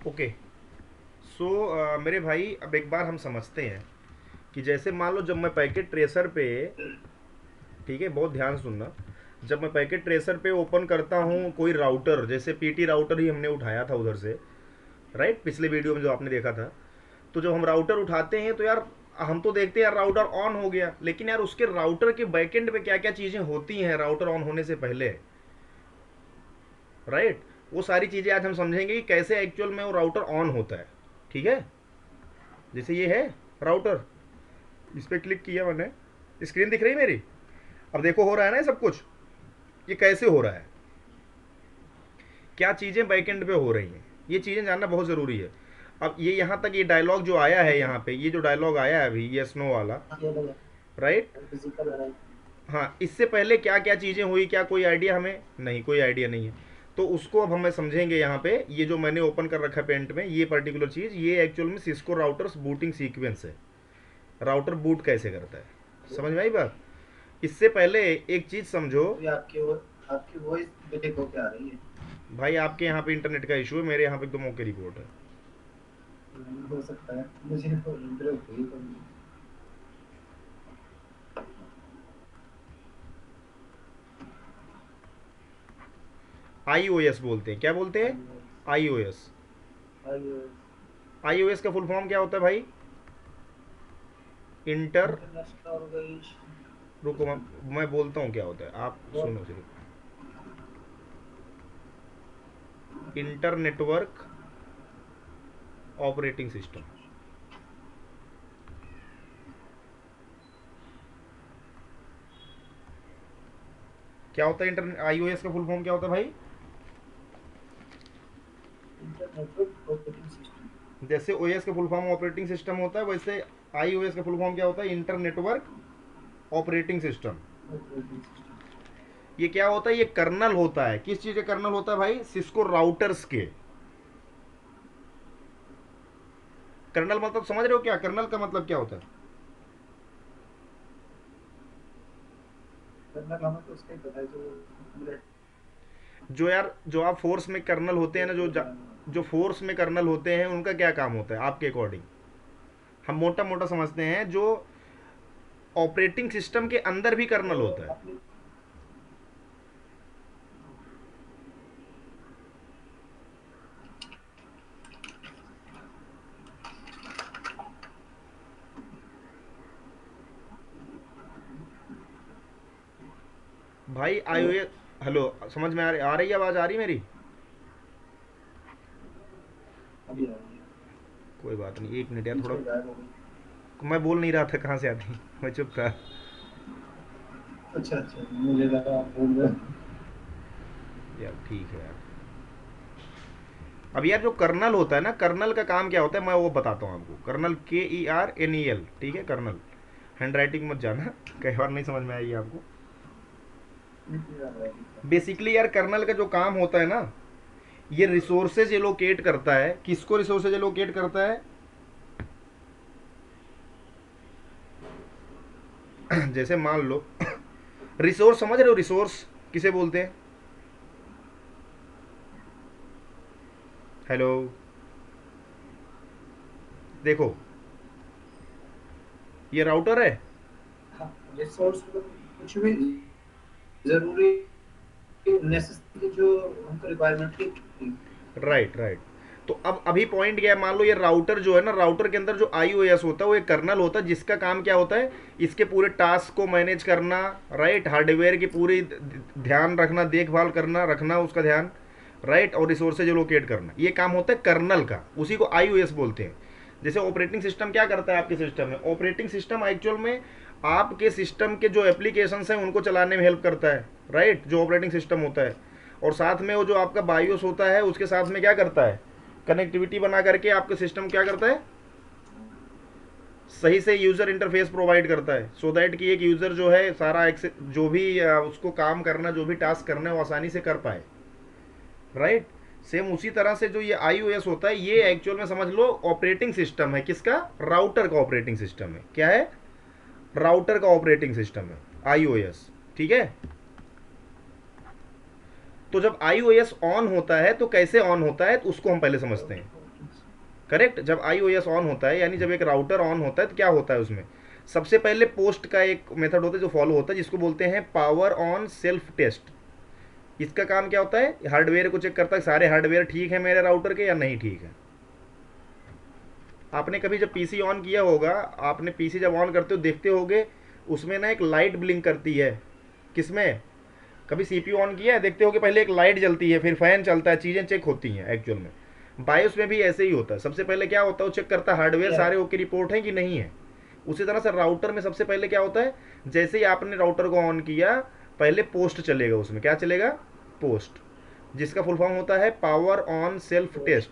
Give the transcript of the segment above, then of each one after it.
Okay. सो मेरे भाई, अब एक बार हम समझते हैं कि जैसे मान लो जब मैं पैकेट ट्रेसर पे, ठीक है, बहुत ध्यान से सुनना, जब मैं पैकेट ट्रेसर पे ओपन करता हूँ कोई राउटर, जैसे पीटी राउटर ही हमने उठाया था उधर से, राइट, पिछले वीडियो में जो आपने देखा था, तो जब हम राउटर उठाते हैं तो यार हम तो देखते हैं यार राउटर ऑन हो गया, लेकिन यार उसके राउटर के बैकएंड पे क्या क्या चीज़ें होती हैं राउटर ऑन होने से पहले, राइट, वो सारी चीज़ें आज हम समझेंगे कि कैसे एक्चुअल में वो राउटर ऑन होता है। ठीक है, जैसे ये है राउटर, इस पर क्लिक किया मैंने, स्क्रीन दिख रही मेरी, अब देखो हो रहा है ना ये सब कुछ, ये कैसे हो रहा है, क्या चीज़ें बैकएंड पे हो रही हैं, ये चीज़ें जानना बहुत ज़रूरी है। अब ये यहाँ तक ये डायलॉग जो आया है यहाँ पे, ये जो डायलॉग आया है अभी यस नो वाला, राइट, हाँ, इससे पहले क्या क्या चीज़ें हुई, क्या कोई आइडिया हमें नहीं, कोई आइडिया नहीं है। तो उसको अब हमें समझेंगे यहाँ पे, ये जो मैंने ओपन कर रखा है पेंट में, ये पर्टिकुलर चीज़, ये एक्चुअल में सिस्को राउटर्स बूटिंग सीक्वेंस है, राउटर बूट कैसे करता है, समझ में आई बात। इससे पहले एक चीज़ समझो। अभी आपकी वॉइस ब्रेक होके आ रही है। भाई आपके यहाँ पे इंटरनेट का इशू है, मेरे यहाँ पे एकदम ओके रिपोर्ट है। नहीं हो सकता है, मुझे तो ब्रेक हुई तो आई ओ एस बोलते हैं, क्या बोलते हैं, आइए आई ओ एस। आइए। आई ओ एस का फुल फॉर्म क्या होता है भाई, इंटर, इंटरनेशनल ऑर्गेनाइजेशन। रुको मैं बोलता हूँ क्या होता है, आप सुनो सिर्फ, इंटर नेटवर्क ऑपरेटिंग सिस्टम। क्या होता है इंटर आई ओ एस का फुल फॉर्म क्या होता है भाई, इंटरनेटवर्क ऑपरेटिंग सिस्टम। जैसे ओ एस का फुल फॉर्म ऑपरेटिंग सिस्टम होता है, वैसे आई ओ एस का फुल फॉर्म क्या होता है, inter network operating system. Operating system. ये क्या होता है, ये कर्नल होता है, किस चीज़ का कर्नल होता है भाई, सिस्को राउटर्स के। कर्नल मतलब समझ रहे हो क्या, कर्नल का मतलब क्या होता है, कर्नल हमें तो उसका ही पता है जो मिलिट्री जो यार जो आप फोर्स में कर्नल होते हैं ना, को बनाने जो फोर्स में कर्नल होते हैं उनका क्या काम होता है आपके अकॉर्डिंग, हम मोटा मोटा समझते हैं, जो ऑपरेटिंग सिस्टम के अंदर भी कर्नल वाले होता है। अपनी। भाई हेलो। आईओएस, हेलो, समझ में आ रही है, आवाज़ आ रही है मेरी, अभी आ रही है। कोई बात नहीं, एक मिनट यार बीच थोड़ा, में गायब हो गई। मैं बोल नहीं रहा था कहाँ से आती, मैं चुप था। अच्छा अच्छा, मुझे लगा आप बोल रहे हो। यार ठीक है यार, अब यार जो कर्नल होता है ना, कर्नल का काम क्या होता है मैं वो बताता हूँ आपको, कर्नल KERNEL, ठीक है, कर्नल, हैंड राइटिंग मत जाना, कई बार नहीं समझ में आएगी आपको। बीच में आ रहा है बीच में। बेसिकली यार कर्नल का जो काम होता है ना, ये रिसोर्सेज एलोकेट करता है, किसको रिसोर्सेज एलोकेट करता है, जैसे मान लो, रिसोर्स समझ रहे हो, रिसोर्स किसे बोलते हैं, हेलो, देखो ये राउटर है, हाँ, रिसोर्स मतलब कुछ भी जरूरी नेसेसरी जो हमको रिक्वायरमेंट की। Right right. तो अब अभी पॉइंट क्या है, मान लो ये राउटर जो है ना, राउटर के अंदर जो आईओएस होता है वो एक कर्नल होता है, जिसका काम क्या होता है, इसके पूरे टास्क को मैनेज करना, राइट, हार्डवेयर की पूरी ध्यान रखना, देखभाल करना, रखना उसका ध्यान, राइट, और रिसोर्सेज लोकेट करना, ये काम होता है कर्नल का, उसी को आईओएस बोलते हैं। जैसे ऑपरेटिंग सिस्टम क्या करता है आपके सिस्टम में, ऑपरेटिंग सिस्टम एक्चुअल में आपके सिस्टम के जो एप्लीकेशंस हैं उनको चलाने में हेल्प करता है, राइट, जो ऑपरेटिंग सिस्टम होता है, और साथ में वो जो आपका बायोस होता है उसके साथ में क्या करता है, कनेक्टिविटी बना करके आपके सिस्टम क्या करता है, सही से यूज़र इंटरफेस प्रोवाइड करता है, सो दैट कि एक यूज़र जो है सारा जो भी उसको काम करना, जो भी टास्क करना है वो आसानी से कर पाए, राइट। सेम उसी तरह से जो ये iOS होता है, ये एक्चुअल में समझ लो ऑपरेटिंग सिस्टम है, किसका, राउटर का ऑपरेटिंग सिस्टम है, क्या है, राउटर का ऑपरेटिंग सिस्टम है iOS, ठीक है। तो जब iOS ऑन होता है तो कैसे ऑन होता है, तो उसको हम पहले समझते हैं। करेक्ट। जब iOS ऑन होता है यानी जब एक राउटर ऑन होता है तो क्या होता है उसमें, सबसे पहले पोस्ट का एक मेथड होता है जो फॉलो होता है, जिसको बोलते हैं पावर ऑन सेल्फ टेस्ट। इसका काम क्या होता है, हार्डवेयर को चेक करता है सारे हार्डवेयर ठीक है मेरे राउटर के या नहीं ठीक है। आपने कभी जब पीसी ऑन किया होगा, आपने पीसी जब ऑन करते हो देखते होगे उसमें ना एक लाइट ब्लिंक करती है। किसमें, कभी सीपीयू ऑन किया है, देखते हो कि पहले एक लाइट जलती है, फिर फैन चलता है, चीज़ें चेक होती हैं। एक्चुअल में बायोस में भी ऐसे ही होता है, सबसे पहले क्या होता है वो चेक करता है हार्डवेयर क्या? सारे ओके रिपोर्ट है कि नहीं है। उसी तरह से राउटर में सबसे पहले क्या होता है, जैसे ही आपने राउटर को ऑन किया पहले पोस्ट चलेगा, उसमें क्या चलेगा, पोस्ट, जिसका फुल फॉर्म होता है पावर ऑन सेल्फ टेस्ट,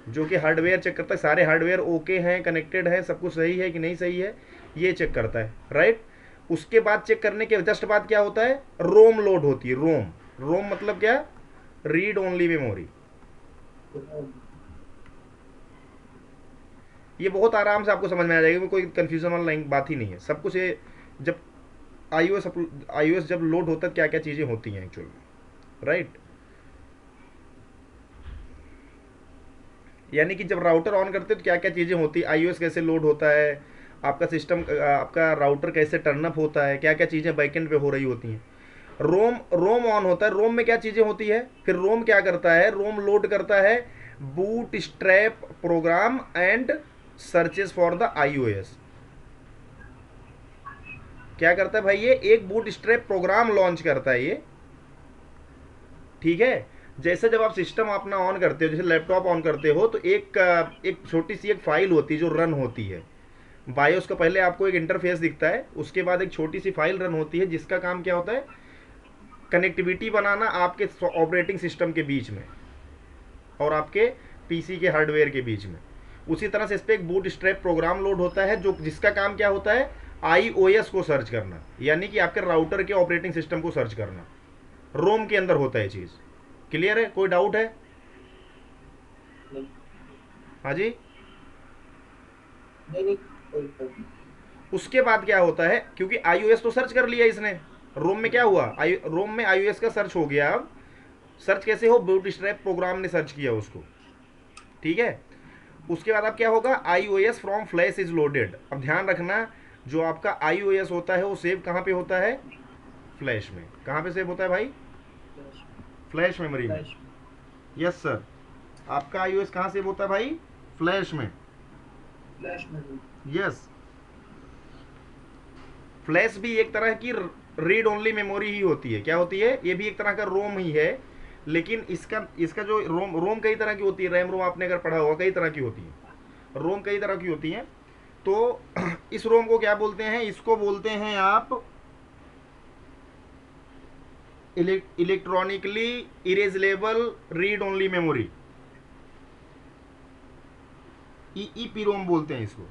जो कि हार्डवेयर चेक करता है सारे हार्डवेयर ओके हैं, कनेक्टेड है, सब कुछ सही है कि नहीं सही है, ये चेक करता है, राइट। उसके बाद चेक करने के जस्ट बाद क्या होता है, रोम लोड होती है। रोम, रोम मतलब क्या, रीड ओनली मेमोरी। ये बहुत आराम से आपको समझ में आ जाएगा, कोई कंफ्यूजन वाला बात ही नहीं है, सब कुछ ये जब आईओएस आईओएस जब लोड होता है क्या क्या चीज़ें होती हैं एक्चुअल में, राइट। यानी कि जब राउटर ऑन करते हो तो क्या क्या चीज़ें होती है, आईओएस कैसे लोड होता है, आपका सिस्टम आपका राउटर कैसे टर्नअप होता है, क्या क्या चीज़ें बैकएंड पे हो रही होती हैं। रोम, रोम ऑन होता है, रोम में क्या चीज़ें होती है, फिर रोम क्या करता है, रोम लोड करता है bootstrap program and searches for the IOS. क्या करता है भाई, ये एक बूट स्ट्रैप प्रोग्राम लॉन्च करता है ये, ठीक है। जैसे जब आप सिस्टम अपना ऑन करते हो, जैसे लैपटॉप ऑन करते हो तो एक छोटी सी एक फाइल होती है जो रन होती है बायोस का, पहले आपको एक इंटरफेस दिखता है, उसके बाद एक छोटी सी फाइल रन होती है जिसका काम क्या होता है, कनेक्टिविटी बनाना आपके ऑपरेटिंग सिस्टम के बीच में और आपके पीसी के हार्डवेयर के बीच में। उसी तरह से इस पर एक बूट स्ट्रैप प्रोग्राम लोड होता है जो जिसका काम क्या होता है, आईओएस को सर्च करना, यानी कि आपके राउटर के ऑपरेटिंग सिस्टम को सर्च करना। रोम के अंदर होता है चीज़। क्लियर है, कोई डाउट है, नहीं हाँ जी। नहीं नहीं, कोई नहीं। उसके बाद क्या होता है, क्योंकि iOS तो सर्च कर लिया इसने, रोम में क्या हुआ, रोम में iOS का सर्च हो गया। अब सर्च कैसे हो, बूटस्ट्रैप प्रोग्राम ने सर्च किया उसको, ठीक है। उसके बाद अब क्या होगा, iOS from flash is loaded. अब ध्यान रखना, जो आपका iOS होता है वो सेव कहाँ पे होता है, फ्लैश में। कहाँ पे सेव होता है भाई, फ्लैश फ्लैश मेमोरी में। फ्लैश यस सर, आपका iOS कहाँ सेव होता है भाई, फ्लैश में। फ्लैश में भी। यस, फ्लैश भी एक तरह की रीड ओनली मेमोरी ही होती है। क्या होती है, ये भी एक तरह का रोम ही है, लेकिन इसका इसका जो रोम, रोम कई तरह की होती है, रैम रोम आपने अगर पढ़ा होगा कई तरह की होती है, रोम कई तरह की होती हैं। तो इस रोम को क्या बोलते हैं, इसको बोलते हैं आप electronically erasable read only memory, EE ROM बोलते हैं इसको,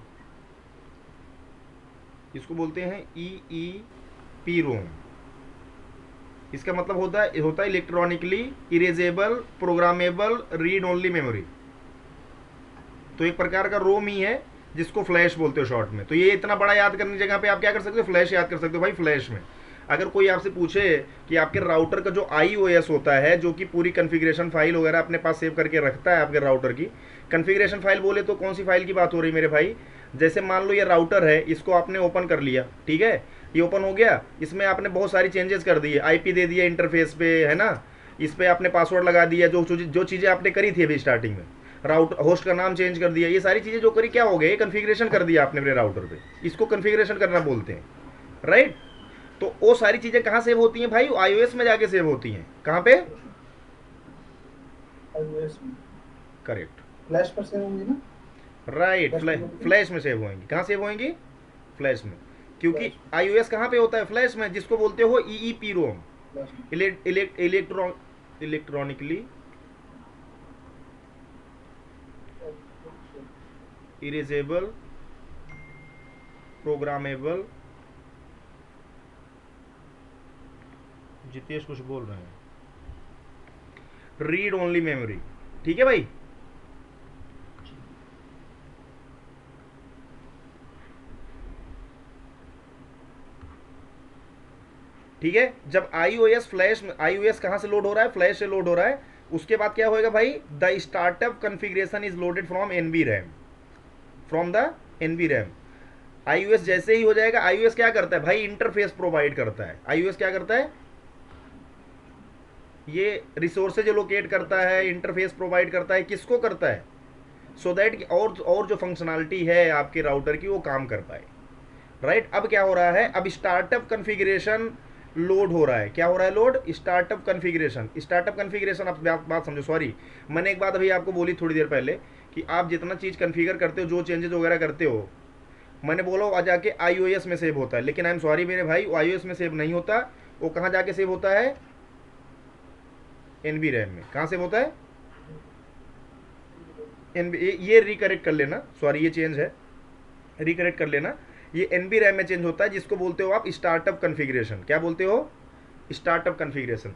इसको बोलते हैं ईई रोम। इसका मतलब होता है electronically erasable programmable read only memory. तो एक प्रकार का रोम ही है जिसको फ्लैश बोलते हो शॉर्ट में। तो ये इतना बड़ा याद करने की जगह पे आप क्या कर सकते हो, फ्लैश याद कर सकते हो भाई। फ्लैश में अगर कोई आपसे पूछे कि आपके राउटर का जो आईओएस होता है, जो कि पूरी कॉन्फ़िगरेशन फाइल वगैरह अपने पास सेव करके रखता है आपके राउटर की, कॉन्फ़िगरेशन फाइल बोले तो कौन सी फाइल की बात हो रही है मेरे भाई, जैसे मान लो ये राउटर है, इसको आपने ओपन कर लिया, ठीक है, ये ओपन हो गया, इसमें आपने बहुत सारी चेंजेस कर दिए, आईपी दे दिया इंटरफेस पे, है ना, इस पर आपने पासवर्ड लगा दिया, जो चीज़ें आपने करी थी अभी स्टार्टिंग में, राउटर होस्ट का नाम चेंज कर दिया, ये सारी चीज़ें जो करी क्या हो गई, कॉन्फ़िगरेशन कर दिया आपने अपने राउटर पे, इसको कॉन्फ़िगरेशन करना बोलते हैं, राइट। तो वो सारी चीज़ें कहाँ सेव होती हैं भाई, आईओएस में जाके सेव होती हैं। कहाँ पे, iOS में करेक्ट, फ्लैश पर सेव होंगी ना। राइट, फ्लैश पर होगी। फ्लैश में सेव होंगी। कहाँ सेव होंगी, फ्लैश में, क्योंकि फ्लैश आईओएस कहाँ पे होता है, फ्लैश में, जिसको बोलते हो ईईपी रोम, फ्लैश में। इलेक्ट्रॉनिकली इरेजेबल प्रोग्रामेबल, जितेश कुछ बोल रहे हैं, रीड ओनली मेमोरी, ठीक है भाई। ठीक है, जब iOS फ्लैश, iOS कहाँ से लोड हो रहा है, फ्लैश से लोड हो रहा है, उसके बाद क्या होएगा भाई, the startup configuration is loaded from NV RAM, from the NV RAM. IOS जैसे ही हो जाएगा, आईओएस क्या करता है भाई, इंटरफेस प्रोवाइड करता है। आईओएस क्या करता है, ये रिसोर्सेज लोकेट करता है, इंटरफेस प्रोवाइड करता है, किसको करता है, सो दैट और जो फंक्शनैलिटी है आपके राउटर की वो काम कर पाए, राइट। अब क्या हो रहा है, अब स्टार्टअप कॉन्फ़िगरेशन लोड हो रहा है। क्या हो रहा है, load startup configuration. Startup configuration, आप बात समझो, सॉरी मैंने एक बात अभी आपको बोली थोड़ी देर पहले कि आप जितना चीज़ कॉन्फ़िगर करते हो, जो चेंजेस वगैरह करते हो, मैंने बोला वो जाके आईओएस में सेव होता है, लेकिन आई एम सॉरी मेरे भाई, वो आईओएस में सेव नहीं होता। वो कहाँ जाके सेव होता है, एनबी रैम में। कहाँ सेव होता है, एनबी। ये रिकरेक्ट कर लेना, सॉरी ये चेंज है, रिकरेक्ट कर लेना। ये एनबी रैम में चेंज होता है, जिसको बोलते हो आप स्टार्टअप कॉन्फ़िगरेशन। क्या बोलते हो, स्टार्टअप कॉन्फ़िगरेशन।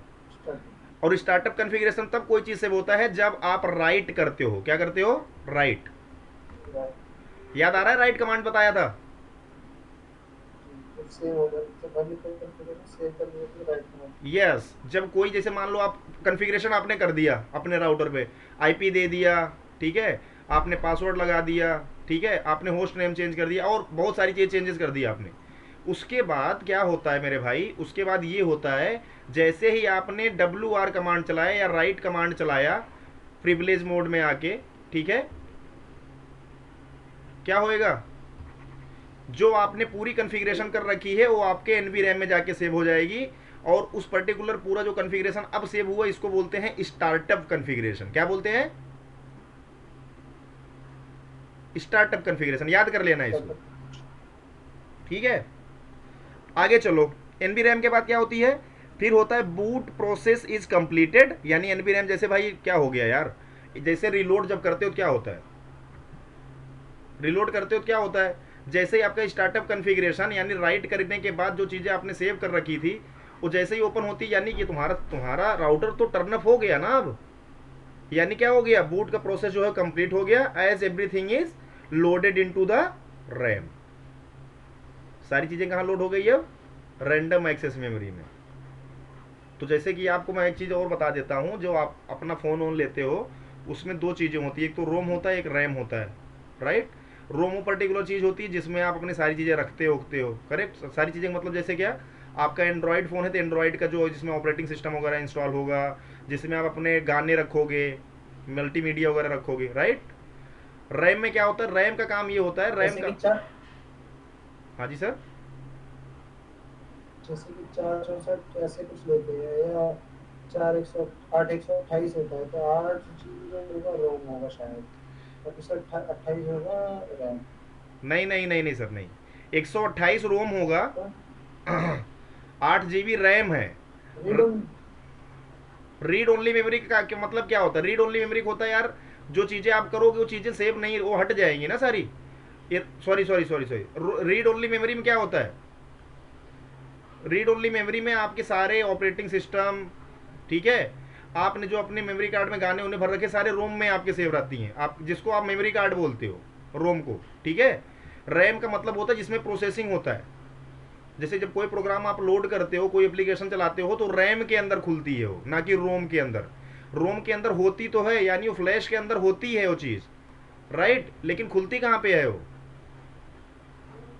और स्टार्टअप कॉन्फ़िगरेशन तब कोई चीज़ सेव होता है जब आप राइट करते हो। क्या करते हो, राइट। याद आ रहा है, राइट कमांड बताया था। यस, जब कोई जैसे मान लो आप कॉन्फ़िगरेशन आपने कर दिया अपने राउटर पे, आईपी दे दिया, ठीक है, आपने पासवर्ड लगा दिया, ठीक है, आपने होस्ट नेम चेंज कर दिया और बहुत सारी चीज़ चेंजेस कर दिया आपने। उसके बाद क्या होता है मेरे भाई, उसके बाद ये होता है, जैसे ही आपने WR कमांड चलाया या राइट कमांड चलाया प्रिविलेज मोड में आके, ठीक है, क्या होएगा, जो आपने पूरी कॉन्फ़िगरेशन कर रखी है वो आपके एनवी रैम में जाके सेव हो जाएगी। और उस पर्टिकुलर पूरा जो कॉन्फ़िगरेशन अब सेव हुआ, इसको बोलते हैं स्टार्टअप कॉन्फ़िगरेशन। क्या बोलते हैं, स्टार्टअप कॉन्फ़िगरेशन। याद कर लेना इसको, ठीक है। आगे चलो, एनवी रैम के बाद क्या होती है, फिर होता है बूट प्रोसेस इज कंप्लीटेड। यानी एनवी रैम जैसे भाई क्या हो गया यार, जैसे रिलोड जब करते हो क्या होता है, रिलोड करते हो क्या होता है, जैसे ही आपका स्टार्टअप कॉन्फ़िगरेशन यानी राइट करने के बाद जो चीज़ें आपने सेव कर रखी थी वो जैसे ही ओपन होती, यानी कि तुम्हारा तुम्हारा राउटर तो टर्न अप हो गया ना अब। यानी क्या हो गया, बूट का प्रोसेस जो है कंप्लीट हो गया, as everything is loaded into the RAM. सारी चीज़ें कहाँ लोड हो गई अब, रैंडम एक्सेस मेमोरी में। तो जैसे कि आपको मैं एक चीज़ और बता देता हूँ, जो आप अपना फ़ोन ऑन लेते हो उसमें दो चीज़ें होती है, एक तो रोम होता है, एक रैम होता है, राइट। रोम वो पर्टिकुलर चीज़ होती है जिसमें आप अपनी सारी चीज़ें रखते हो, करेक्ट। सारी चीज़ें मतलब जैसे क्या, आपका एंड्रॉयड फ़ोन है तो एंड्रॉयड का जो जिसमें ऑपरेटिंग सिस्टम वगैरह इंस्टॉल होगा, जिसमें आप अपने गाने रखोगे, मल्टीमीडिया वगैरह रखोगे, राइट। रैम में क्या होता है, रैम का काम ये होता है, रैम जैसे का, कि चार हाँ जी सर, जैसे कि 464 ऐसे कुछ लेते हैं, या 128 होता है, तो 8 GB जो होगा रोम होगा शायद, और 228 होगा रैम। नहीं नहीं नहीं नहीं सर, नहीं, 128 रोम होगा, तो 8 GB रैम है। Read on. Read only memory का क्या मतलब, क्या होता है रीड ओनली मेमोरी होता है यार, जो चीज़ें आप करोगे वो चीज़ें सेव नहीं, वो हट जाएंगी ना सारी। ये sorry sorry sorry sorry, read only memory में क्या होता है, रीड ओनली मेमोरी में आपके सारे ऑपरेटिंग सिस्टम, ठीक है, आपने जो अपने मेमोरी कार्ड में गाने उन्हें भर रखे सारे रोम में आपके सेव रहती हैं, आप जिसको आप मेमोरी कार्ड बोलते हो, रोम को, ठीक है। रैम का मतलब होता है जिसमें प्रोसेसिंग होता है, जैसे जब कोई प्रोग्राम आप लोड करते हो, कोई एप्लीकेशन चलाते हो, तो रैम के अंदर खुलती है वो, ना कि रोम के अंदर। रोम के अंदर होती तो है, यानी वो फ्लैश के अंदर होती है वो चीज़, राइट, लेकिन खुलती कहाँ पे है वो,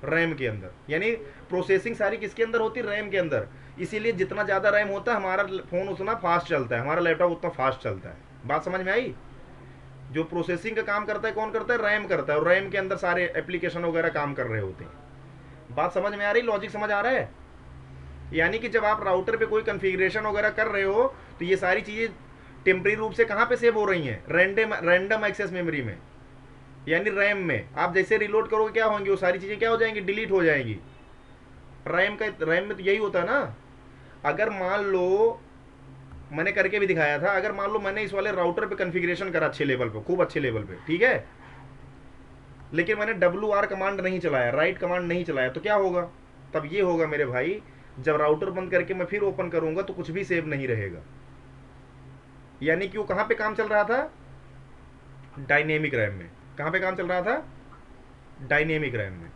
रैम के अंदर। यानी प्रोसेसिंग सारी किसके अंदर होती है, रैम के अंदर। इसीलिए जितना ज़्यादा रैम होता है हमारा फ़ोन उतना फास्ट चलता है, हमारा लैपटॉप उतना फास्ट चलता है। बात समझ में आई, जो प्रोसेसिंग का काम करता है कौन करता है, रैम करता है, और रैम के अंदर सारे एप्लीकेशन वगैरह काम कर रहे होते हैं। बात समझ में आ रही, लॉजिक समझ आ रहा है। यानी कि जब आप राउटर पे कोई कॉन्फ़िगरेशन वगैरह कर रहे हो तो ये सारी चीज़ें टेम्परेरी रूप से कहाँ पे सेव हो रही हैं, रैंडम एक्सेस मेमोरी में, यानी रैम में। आप जैसे रिलोड करोगे क्या होंगी, वो सारी चीज़ें क्या हो जाएंगी, डिलीट हो जाएंगी। रैम में तो यही होता है ना। अगर मान लो, मैंने करके भी दिखाया था, अगर मान लो मैंने इस वाले राउटर पे कॉन्फ़िगरेशन करा अच्छे लेवल पे, खूब अच्छे लेवल पे, ठीक है, लेकिन मैंने WR कमांड नहीं चलाया, राइट कमांड नहीं चलाया, तो क्या होगा, तब ये होगा मेरे भाई, जब राउटर बंद करके मैं फिर ओपन करूंगा तो कुछ भी सेव नहीं रहेगा। यानी कि वो कहाँ पे काम चल रहा था, डायनेमिक रैम में। कहाँ पे काम चल रहा था, डायनेमिक रैम में।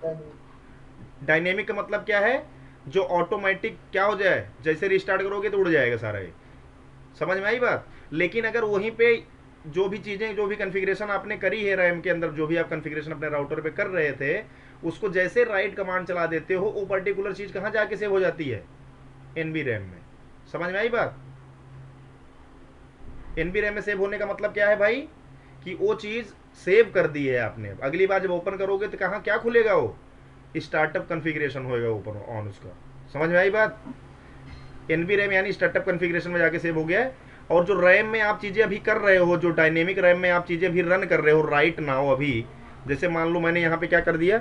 डायनेमिक का मतलब क्या है, जो ऑटोमेटिक क्या हो जाए, जैसे रिस्टार्ट करोगे तो उड़ जाएगा सारा ये। समझ में आई बात। लेकिन अगर वहीं पे जो भी चीज़ें, जो भी कन्फिग्रेशन आपने करी है रैम के अंदर, जो भी आप कन्फिग्रेशन अपने राउटर पे कर रहे थे, उसको जैसे राइट कमांड चला देते हो, वो पर्टिकुलर चीज़ कहाँ जाके सेव हो जाती है? एनबी रैम में। समझ में आई बात? एनबी रैम में सेव होने का मतलब क्या है भाई? कि वो चीज़ सेव कर दी है आपने। अगली बार जब ओपन करोगे तो कहाँ क्या खुलेगा? वो स्टार्टअप कन्फिग्रेशन होएगा ओपन ऑन उसका। समझ में आई बात? एनबी रैम यानी स्टार्टअप कन्फिग्रेशन में जाके सेव हो गया है। और जो रैम में आप चीज़ें अभी कर रहे हो, जो डायनेमिक रैम में आप चीज़ें अभी रन कर रहे हो राइट नाउ अभी, जैसे मान लो मैंने यहाँ पे क्या कर दिया,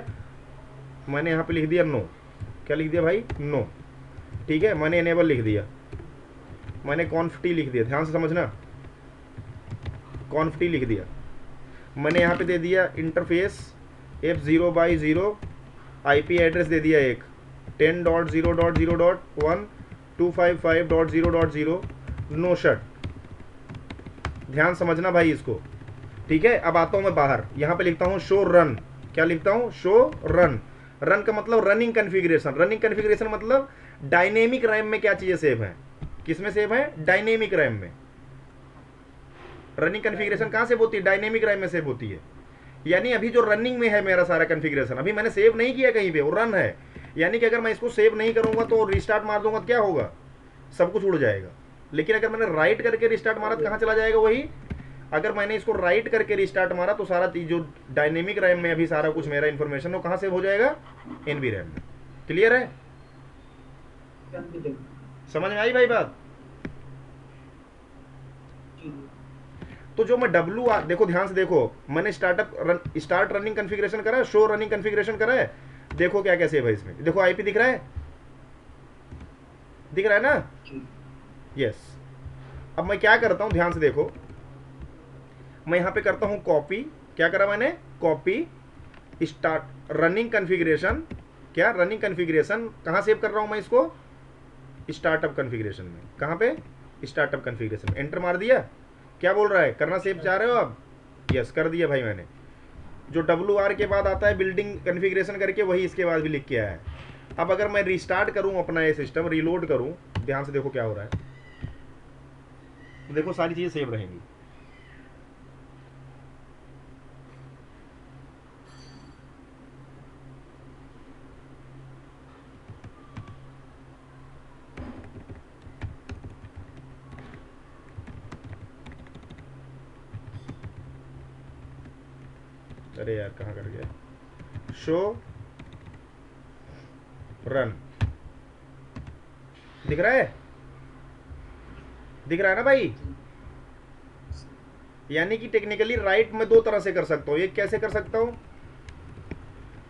मैंने यहाँ पे लिख दिया नो। क्या लिख दिया भाई? नो। ठीक है, मैंने इनेबल लिख दिया, मैंने कॉन्फटी लिख दिया, ध्यान से समझना, कॉन्फटी लिख दिया। मैंने यहाँ पे दे दिया इंटरफेस F0/0, IP एड्रेस दे दिया एक 10.0.0.1 255.0.0, नो शट। ध्यान समझना भाई इसको। ठीक है, अब आता हूँ मैं बाहर, यहाँ पे लिखता हूँ शो रन। क्या लिखता हूँ? Show run. रन का मतलब रनिंग कन्फिग्रेशन। रनिंग कन्फिग्रेशन मतलब डायनेमिक रैम में क्या चीज़ें सेव हैं? किस में सेव है? डायनेमिक रैम में। रनिंग कन्फिग्रेशन कहाँ सेव होती है? डायनेमिक रैम में सेव होती है। यानी अभी जो रनिंग में है मेरा सारा कन्फिग्रेशन, अभी मैंने सेव नहीं किया कहीं पे, वो रन है। यानी कि अगर मैं इसको सेव नहीं करूंगा तो रिस्टार्ट मार दूंगा तो क्या होगा? सब कुछ उड़ जाएगा। लेकिन अगर मैंने राइट करके रिस्टार्ट मारा तो कहाँ चला जाएगा? वही। अगर मैंने इसको राइट करके रिस्टार्ट मारा तो सारा जो डायनेमिक रैम में अभी सारा कुछ मेरा इंफॉर्मेशन, वो कहाँ सेव हो जाएगा? एनबी रैम में। क्लियर है? समझ में आई भाई बात? तो जो मैं देखो ध्यान से देखो, मैंने स्टार्ट रनिंग कन्फिग्रेशन करा है, शो रनिंग कन्फिग्रेशन करा है। देखो क्या क्या सेव है इसमें। देखो आईपी दिख रहा है, दिख रहा है ना? यस। अब मैं क्या करता हूं, ध्यान से देखो, मैं यहां पे करता हूं कॉपी। क्या करा मैंने? Copy start running configuration. क्या रनिंग कन्फिग्रेशन कहां सेव कर रहा हूं मैं इसको? स्टार्टअप कन्फिग्रेशन में। कहां पे? Startup configuration. एंटर मार दिया। क्या बोल रहा है? करना सेव चाह रहे हो आप? यस, कर दिया भाई मैंने। जो WR के बाद आता है बिल्डिंग कन्फिग्रेशन करके, वही इसके बाद भी लिख के आया है। अब अगर मैं रिस्टार्ट करूं अपना ये सिस्टम, रीलोड करूं, ध्यान से देखो क्या हो रहा है। देखो सारी चीजें सेव रहेंगी। अरे यार कहाँ कर गया? Show run. दिख रहा है? दिख रहा है ना भाई? यानी कि टेक्निकली राइट में दो तरह से कर सकता हूँ। एक कैसे कर सकता हूँ?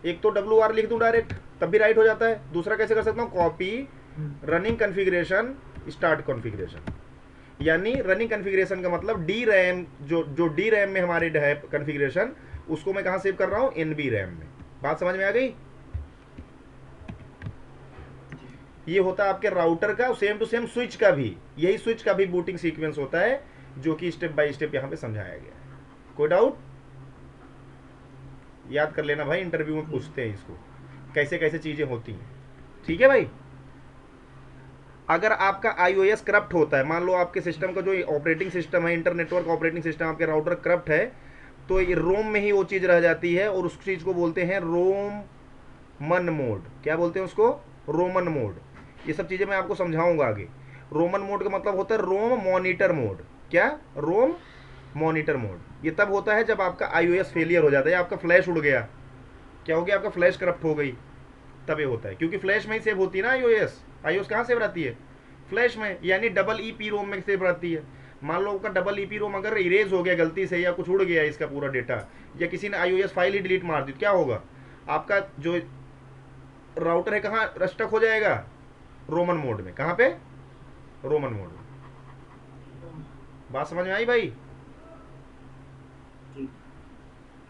एक तो WR लिख दूं डायरेक्ट, तब भी राइट हो जाता है। दूसरा कैसे कर सकता हूँ? Copy running configuration start configuration. यानी रनिंग कन्फिग्रेशन का मतलब डी रैम, जो डी रैम में हमारे है कन्फिग्रेशन, उसको मैं कहाँ सेव कर रहा हूँ? एनबी रैम में। बात समझ में आ गई? ये होता है आपके राउटर का। सेम टू सेम स्विच का भी, यही स्विच का भी बूटिंग सीक्वेंस होता है, जो कि स्टेप बाय स्टेप यहाँ पे समझाया गया है। कोई डाउट? याद कर लेना भाई, इंटरव्यू में पूछते हैं इसको, कैसे कैसे चीजें होती हैं। ठीक है भाई? अगर आपका iOS करप्ट होता है, मान लो आपके सिस्टम का जो ऑपरेटिंग सिस्टम है, इंटरनेटवर्क ऑपरेटिंग सिस्टम, आपके राउटर करप्ट है, तो ये रोम में ही वो चीज़ रह जाती है, और उस चीज़ को बोलते हैं रोमन मोड। क्या बोलते हैं उसको? Roman mode. ये सब चीज़ें मैं आपको समझाऊंगा आगे। रोमन मोड का मतलब होता है रोम मॉनिटर मोड। क्या? रोम मॉनिटर मोड। ये तब होता है जब आपका iOS फेलियर हो जाता है, आपका फ्लैश उड़ गया। क्या हो गया? आपका फ्लैश करप्ट हो गई, तब ये होता है। क्योंकि फ्लैश में ही सेव होती है ना iOS कहाँ सेव रहती है? फ्लैश में, यानी डबल ईपी रोम में सेव रहती है। मान लो आपका डबल ईपी रोम अगर इरेज हो गया गलती से, या कुछ उड़ गया इसका पूरा डेटा, या किसी ने iOS फाइल ही डिलीट मार दी, तो क्या होगा? आपका जो राउटर है कहाँ स्टक हो जाएगा? रोमन मोड में। कहाँ पे? रोमन मोड में। बात समझ में आई भाई?